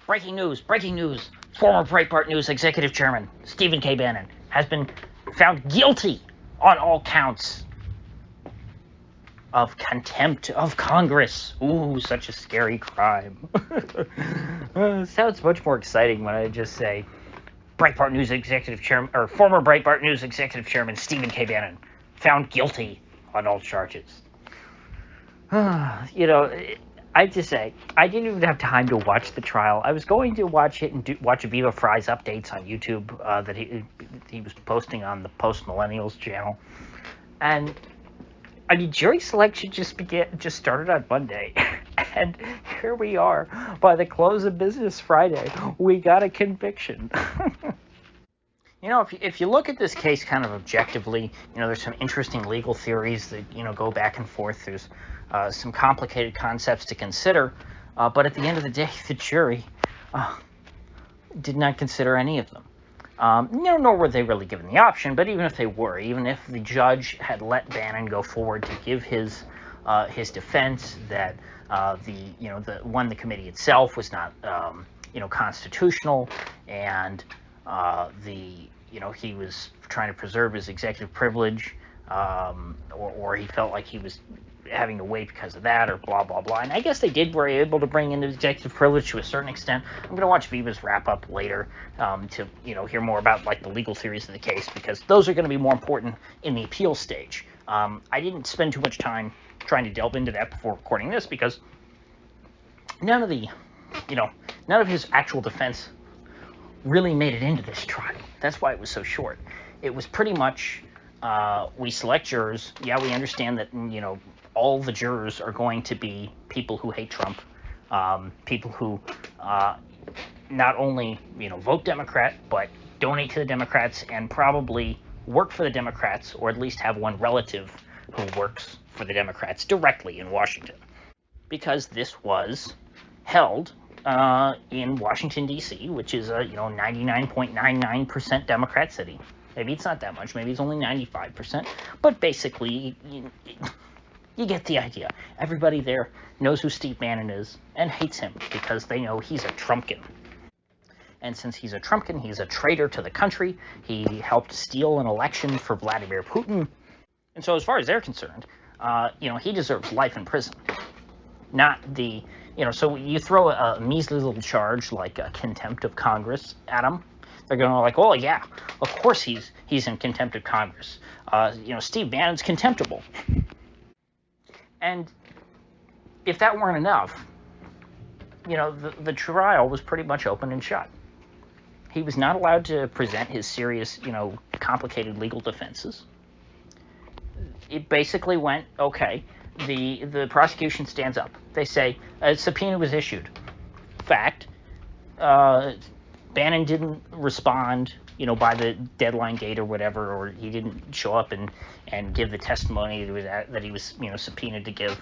Breaking news, breaking news. Former Breitbart News executive chairman, Stephen K. Bannon, has been found guilty on all counts of contempt of Congress. Ooh, such a scary crime. Sounds much more exciting when I just say Breitbart News executive chairman, or former Breitbart News executive chairman Stephen K. Bannon, found guilty on all charges. You know, I just say, I didn't even have time to watch the trial. I was going to watch it and watch Aviva Fry's updates on YouTube that he was posting on the Post Millennials channel. And, I mean, jury selection just started on Monday. And here we are. By the close of business Friday, we got a conviction. You know, if you look at this case kind of objectively, you know, there's some interesting legal theories that, you know, go back and forth. There's some complicated concepts to consider, but at the end of the day, the jury did not consider any of them. You know, nor were they really given the option, but even if they were, even if the judge had let Bannon go forward to give his defense that the committee itself was not constitutional, and he was trying to preserve his executive privilege, or he felt like he was having to wait because of that, or blah blah blah. And I guess they were able to bring in the executive privilege to a certain extent. I'm going to watch Viva's wrap up later to hear more about like the legal theories of the case, because those are going to be more important in the appeal stage. I didn't spend too much time trying to delve into that before recording this, because none of his actual defense really made it into this trial. That's why it was so short. It was pretty much we select jurors. Yeah, we understand that all the jurors are going to be people who hate Trump, people who not only vote Democrat, but donate to the Democrats and probably work for the Democrats, or at least have one relative who works for the Democrats directly in Washington, because this was held in Washington, D.C., which is a 99.99% Democrat city. Maybe it's not that much. Maybe it's only 95%. But basically, you get the idea. Everybody there knows who Steve Bannon is and hates him because they know he's a Trumpkin. And since he's a Trumpkin, he's a traitor to the country. He helped steal an election for Vladimir Putin. And so as far as they're concerned, he deserves life in prison. Not the... so you throw a measly little charge like a contempt of Congress at him, they're going to like, oh yeah, of course he's in contempt of Congress. Steve Bannon's contemptible. And if that weren't enough, the trial was pretty much open and shut. He was not allowed to present his serious, complicated legal defenses. It basically went, okay, the prosecution stands up. They say a subpoena was issued. Fact. Bannon didn't respond, by the deadline date or whatever, or he didn't show up and give the testimony that he was, subpoenaed to give.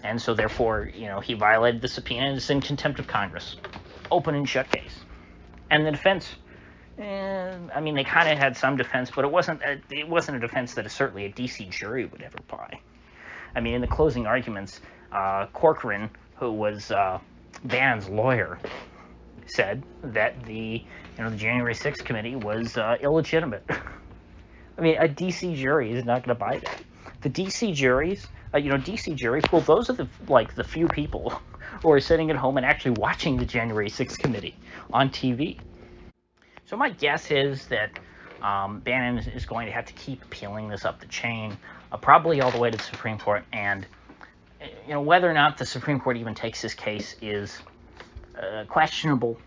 And so therefore, he violated the subpoena and is in contempt of Congress. Open and shut case. And the defense, they kind of had some defense, but it wasn't a defense that certainly a D.C. jury would ever buy. In the closing arguments, Corcoran, who was Bannon's lawyer, said that the January 6th committee was illegitimate. A D.C. jury is not going to buy that. The D.C. juries, D.C. jury pool, those are the few people who are sitting at home and actually watching the January 6th committee on TV. So my guess is that Bannon is going to have to keep appealing this up the chain, probably all the way to the Supreme Court. And whether or not the Supreme Court even takes this case is questionable.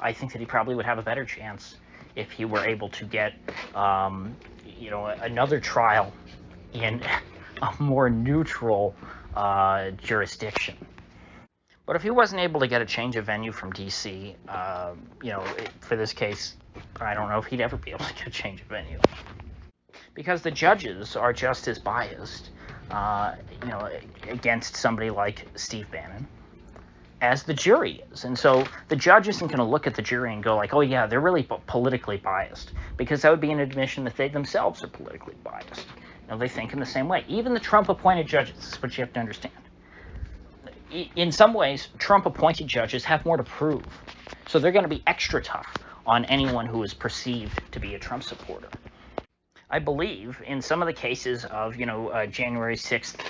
I think that he probably would have a better chance if he were able to get another trial in a more neutral jurisdiction. But if he wasn't able to get a change of venue from D.C., for this case, I don't know if he'd ever be able to get a change of venue. Because the judges are just as biased, against somebody like Steve Bannon as the jury is. And so the judge isn't going to look at the jury and go like, oh yeah, they're really politically biased, because that would be an admission that they themselves are politically biased. They think in the same way. Even the Trump-appointed judges, this is what you have to understand. In some ways, Trump-appointed judges have more to prove. So they're going to be extra tough on anyone who is perceived to be a Trump supporter. I believe in some of the cases of, January 6th,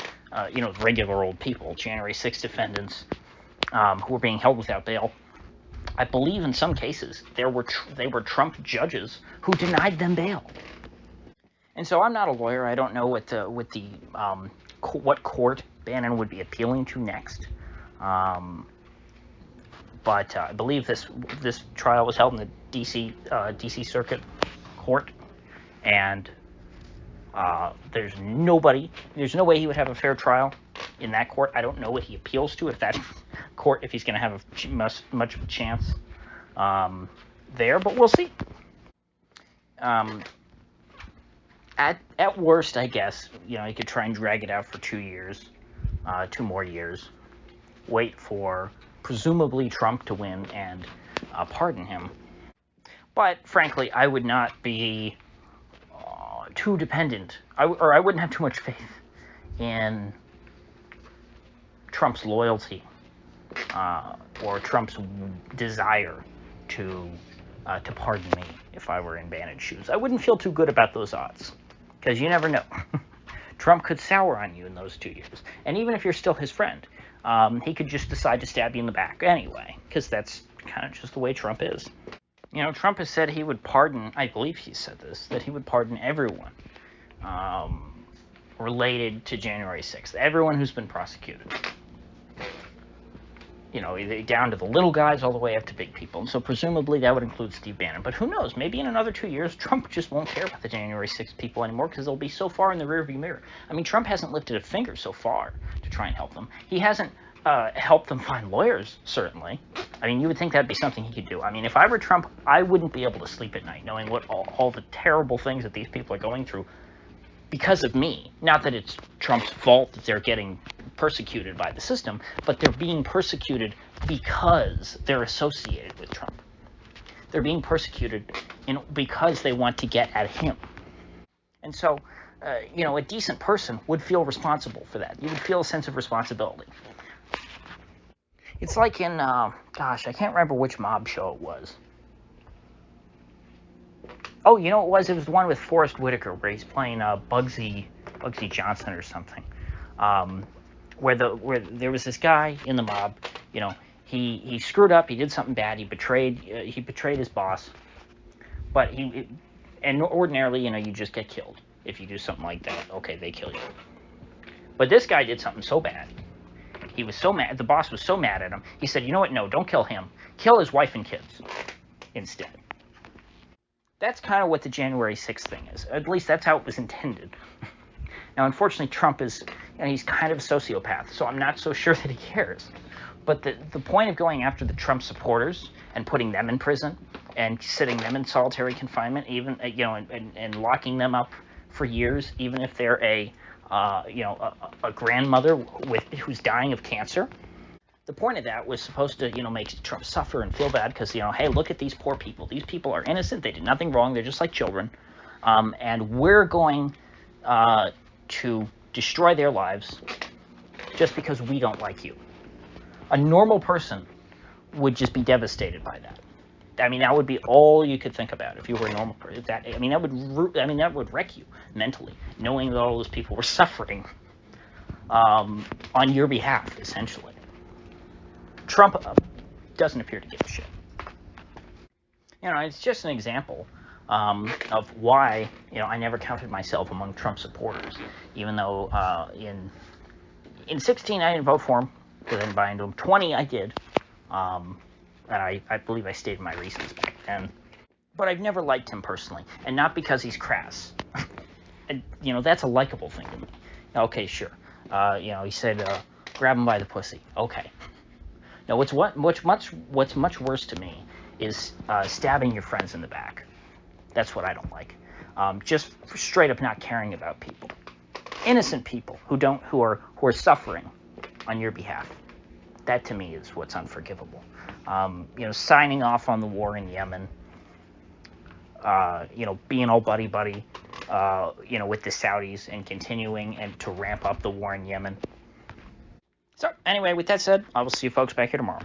regular old people, January 6th defendants who were being held without bail, I believe in some cases they were Trump judges who denied them bail. And so I'm not a lawyer. I don't know what court Bannon would be appealing to next. But I believe this trial was held in the D.C. Circuit Court, and there's no way he would have a fair trial in that court. I don't know what he appeals to if that court, if he's going to have much of a chance there, but we'll see. At worst, I guess, you could try and drag it out for 2 more years, wait for presumably Trump to win and pardon him. But frankly, I would not be too dependent, I wouldn't have too much faith in Trump's loyalty or Trump's desire to pardon me if I were in Bannon's shoes. I wouldn't feel too good about those odds, because you never know. Trump could sour on you in those 2 years. And even if you're still his friend, he could just decide to stab you in the back anyway, because that's kind of just the way Trump is. Trump has said he would pardon, I believe he said this, that he would pardon everyone related to January 6th, everyone who's been prosecuted. Down to the little guys all the way up to big people. And so presumably that would include Steve Bannon. But who knows? Maybe in another 2 years, Trump just won't care about the January 6th people anymore because they'll be so far in the rearview mirror. I mean, Trump hasn't lifted a finger so far to try and help them. He hasn't helped them find lawyers, certainly. I mean, you would think that'd be something he could do. I mean, if I were Trump, I wouldn't be able to sleep at night knowing what all the terrible things that these people are going through because of me. Not that it's Trump's fault that they're getting persecuted by the system, but they're being persecuted because they're associated with Trump. They're being persecuted because they want to get at him. And so, a decent person would feel responsible for that. You would feel a sense of responsibility. It's like in, I can't remember which mob show it was. Oh, it was? It was the one with Forrest Whitaker where he's playing Bugsy Johnson or something. Where there was this guy in the mob, he screwed up, he did something bad, he betrayed his boss, but and ordinarily, you just get killed if you do something like that. Okay, they kill you. But this guy did something so bad. He was so mad, the boss was so mad at him, he said, you know what, no, don't kill him. Kill his wife and kids instead. That's kind of what the January 6th thing is. At least that's how it was intended. Now, unfortunately, Trump is, he's kind of a sociopath, so I'm not so sure that he cares. But the point of going after the Trump supporters and putting them in prison and sitting them in solitary confinement, even, and locking them up for years, even if they're a grandmother who's dying of cancer. The point of that was supposed to, make Trump suffer and feel bad because, hey, look at these poor people. These people are innocent. They did nothing wrong. They're just like children. And we're going to destroy their lives just because we don't like you. A normal person would just be devastated by that. I mean, that would be all you could think about if you were a normal person. That would wreck you mentally, knowing that all those people were suffering on your behalf, essentially. Trump doesn't appear to give a shit. It's just an example of why, I never counted myself among Trump supporters, even though in 16 I didn't vote for him, because I didn't buy into him. 20 I did, and I believe I stated my reasons back then. But I've never liked him personally, and not because he's crass. And, that's a likable thing to me. Okay, sure. He said, grab him by the pussy. Okay. Now, what's much worse to me is stabbing your friends in the back. That's what I don't like. Just straight up not caring about people, innocent people who are suffering on your behalf. That to me is what's unforgivable. Signing off on the war in Yemen. Being all buddy with the Saudis and continuing and to ramp up the war in Yemen. So, anyway, with that said, I will see you folks back here tomorrow.